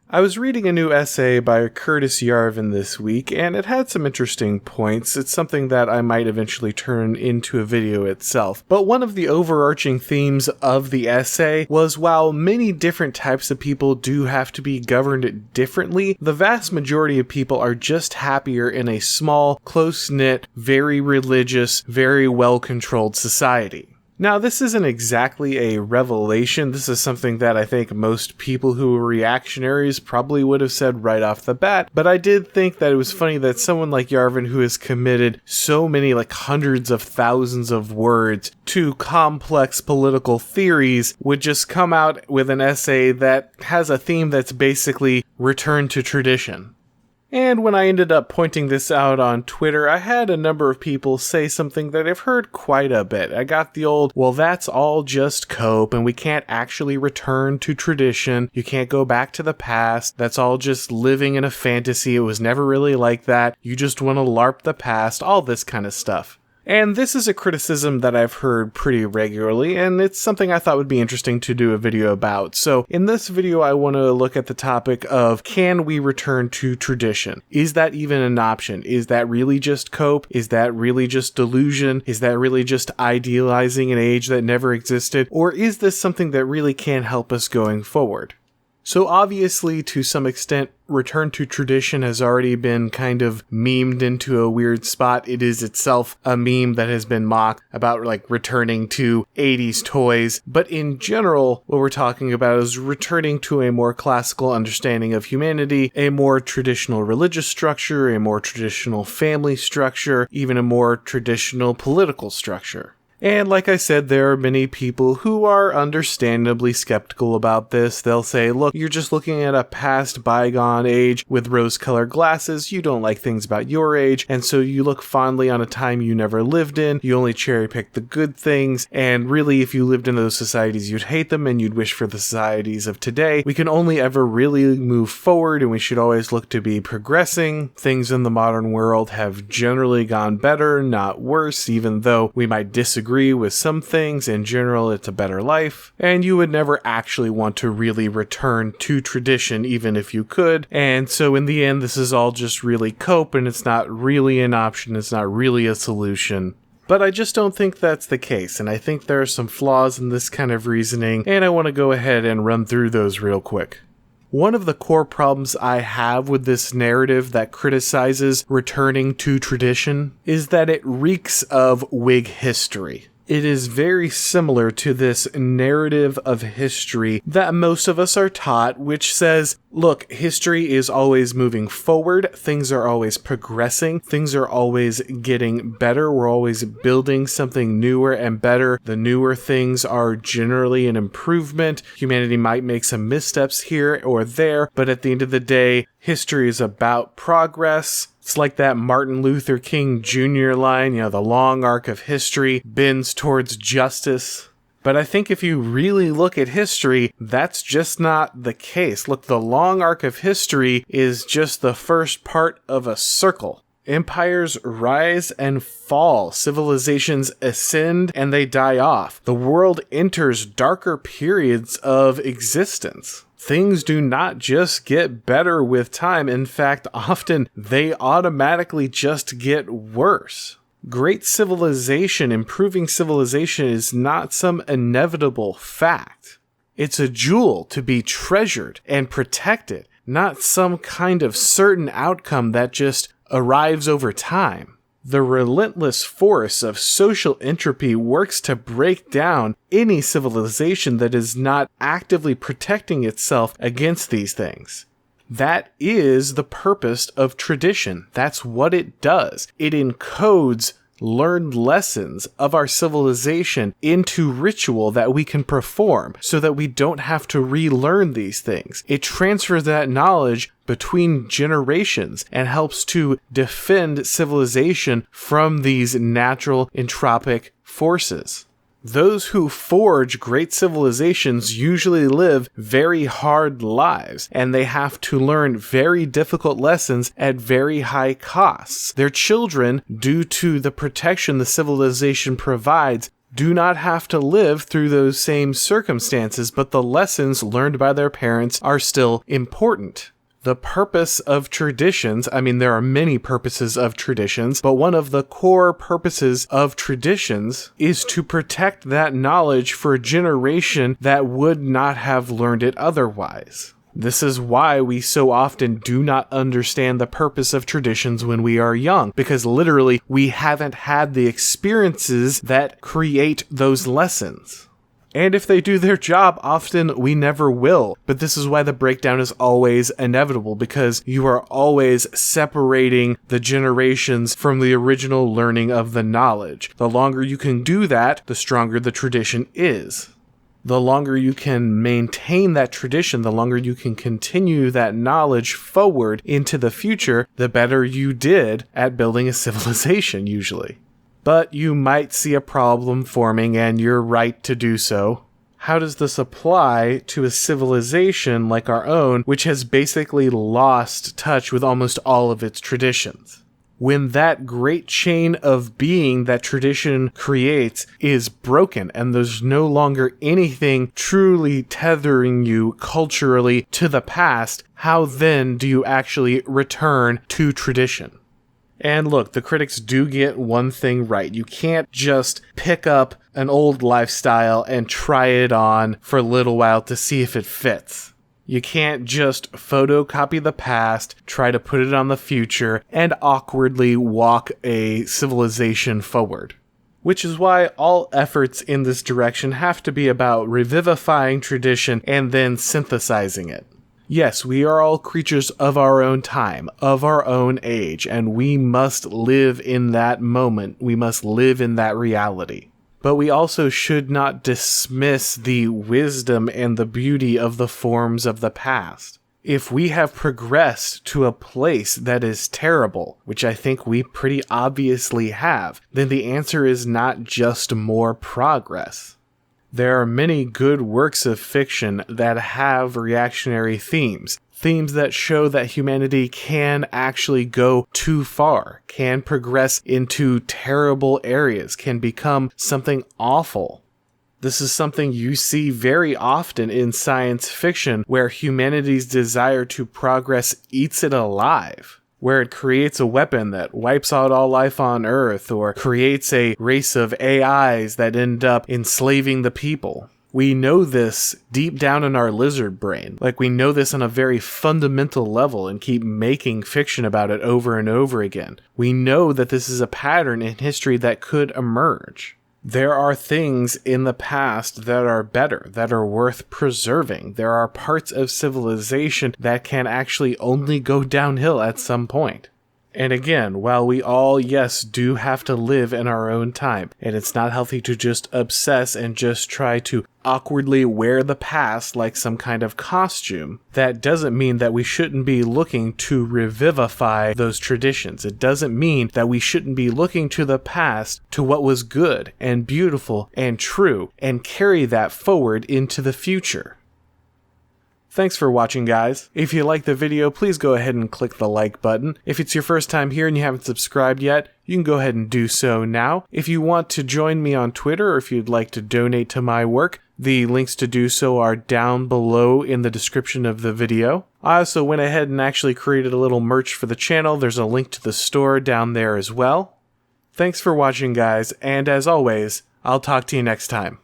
I was reading a new essay by Curtis Yarvin this week, and it had some interesting points. It's something that I might eventually turn into a video itself. But one of the overarching themes of the essay was while many different types of people do have to be governed differently, the vast majority of people are just happier in a small, close-knit, very religious, very well-controlled society. Now, this isn't exactly a revelation. This is something that I think most people who were reactionaries probably would have said right off the bat, but I did think that it was funny that someone like Yarvin, who has committed so many, like hundreds of thousands of words to complex political theories, would just come out with an essay that has a theme that's basically return to tradition. And when I ended up pointing this out on Twitter, I had a number of people say something that I've heard quite a bit. I got the old, well, that's all just cope, and we can't actually return to tradition. You can't go back to the past. That's all just living in a fantasy. It was never really like that. You just want to LARP the past, all this kind of stuff. And this is a criticism that I've heard pretty regularly, and it's something I thought would be interesting to do a video about. So in this video, I want to look at the topic of, can we return to tradition? Is that even an option? Is that really just cope? Is that really just delusion? Is that really just idealizing an age that never existed? Or is this something that really can help us going forward? So obviously, to some extent, return to tradition has already been kind of memed into a weird spot. It is itself a meme that has been mocked about like returning to 80s toys. But in general, what we're talking about is returning to a more classical understanding of humanity, a more traditional religious structure, a more traditional family structure, even a more traditional political structure. And like I said, there are many people who are understandably skeptical about this. They'll say, look, you're just looking at a past bygone age with rose-colored glasses. You don't like things about your age, and so you look fondly on a time you never lived in. You only cherry-pick the good things, and really, if you lived in those societies, you'd hate them, and you'd wish for the societies of today. We can only ever really move forward, and we should always look to be progressing. Things in the modern world have generally gone better, not worse, even though we might disagree with some things. In general, it's a better life, and you would never actually want to really return to tradition even if you could. And so in the end, this is all just really cope, and it's not really an option, it's not really a solution. But I just don't think that's the case, and I think there are some flaws in this kind of reasoning, and I want to go ahead and run through those real quick. One of the core problems I have with this narrative that criticizes returning to tradition is that it reeks of Whig history. It is very similar to this narrative of history that most of us are taught, which says, look, history is always moving forward, things are always progressing, things are always getting better, we're always building something newer and better. The newer things are generally an improvement. Humanity might make some missteps here or there, but at the end of the day, history is about progress. It's like that Martin Luther King Jr. line, the long arc of history bends towards justice. But I think if you really look at history, that's just not the case. Look, the long arc of history is just the first part of a circle. Empires rise and fall, civilizations ascend and they die off. The world enters darker periods of existence. Things do not just get better with time. In fact, often they automatically just get worse. Great civilization, improving civilization is not some inevitable fact. It's a jewel to be treasured and protected, not some kind of certain outcome that just arrives over time. The relentless force of social entropy works to break down any civilization that is not actively protecting itself against these things. That is the purpose of tradition. That's what it does. It encodes learned lessons of our civilization into ritual that we can perform so that we don't have to relearn these things. It transfers that knowledge between generations and helps to defend civilization from these natural entropic forces. Those who forge great civilizations usually live very hard lives, and they have to learn very difficult lessons at very high costs. Their children, due to the protection the civilization provides, do not have to live through those same circumstances, but the lessons learned by their parents are still important. The purpose of traditions, I mean, there are many purposes of traditions, but one of the core purposes of traditions is to protect that knowledge for a generation that would not have learned it otherwise. This is why we so often do not understand the purpose of traditions when we are young, because literally we haven't had the experiences that create those lessons. And if they do their job, often we never will. But this is why the breakdown is always inevitable, because you are always separating the generations from the original learning of the knowledge. The longer you can do that, the stronger the tradition is. The longer you can maintain that tradition, the longer you can continue that knowledge forward into the future, the better you did at building a civilization, usually. But you might see a problem forming, and you're right to do so. How does this apply to a civilization like our own, which has basically lost touch with almost all of its traditions? When that great chain of being that tradition creates is broken, and there's no longer anything truly tethering you culturally to the past, how then do you actually return to tradition? And look, the critics do get one thing right. You can't just pick up an old lifestyle and try it on for a little while to see if it fits. You can't just photocopy the past, try to put it on the future, and awkwardly walk a civilization forward. Which is why all efforts in this direction have to be about revivifying tradition and then synthesizing it. Yes, we are all creatures of our own time, of our own age, and we must live in that moment. We must live in that reality. But we also should not dismiss the wisdom and the beauty of the forms of the past. If we have progressed to a place that is terrible, which I think we pretty obviously have, then the answer is not just more progress. There are many good works of fiction that have reactionary themes that show that humanity can actually go too far, can progress into terrible areas, can become something awful. This is something you see very often in science fiction, where humanity's desire to progress eats it alive. Where it creates a weapon that wipes out all life on Earth, or creates a race of AIs that end up enslaving the people. We know this deep down in our lizard brain. Like, we know this on a very fundamental level and keep making fiction about it over and over again. We know that this is a pattern in history that could emerge. There are things in the past that are better, that are worth preserving. There are parts of civilization that can actually only go downhill at some point. And again, while we all, yes, do have to live in our own time, and it's not healthy to just obsess and just try to awkwardly wear the past like some kind of costume, that doesn't mean that we shouldn't be looking to revivify those traditions. It doesn't mean that we shouldn't be looking to the past, to what was good and beautiful and true, and carry that forward into the future. Thanks for watching, guys. If you liked the video, please go ahead and click the like button. If it's your first time here and you haven't subscribed yet, you can go ahead and do so now. If you want to join me on Twitter, or if you'd like to donate to my work, the links to do so are down below in the description of the video. I also went ahead and actually created a little merch for the channel. There's a link to the store down there as well. Thanks for watching, guys, and as always, I'll talk to you next time.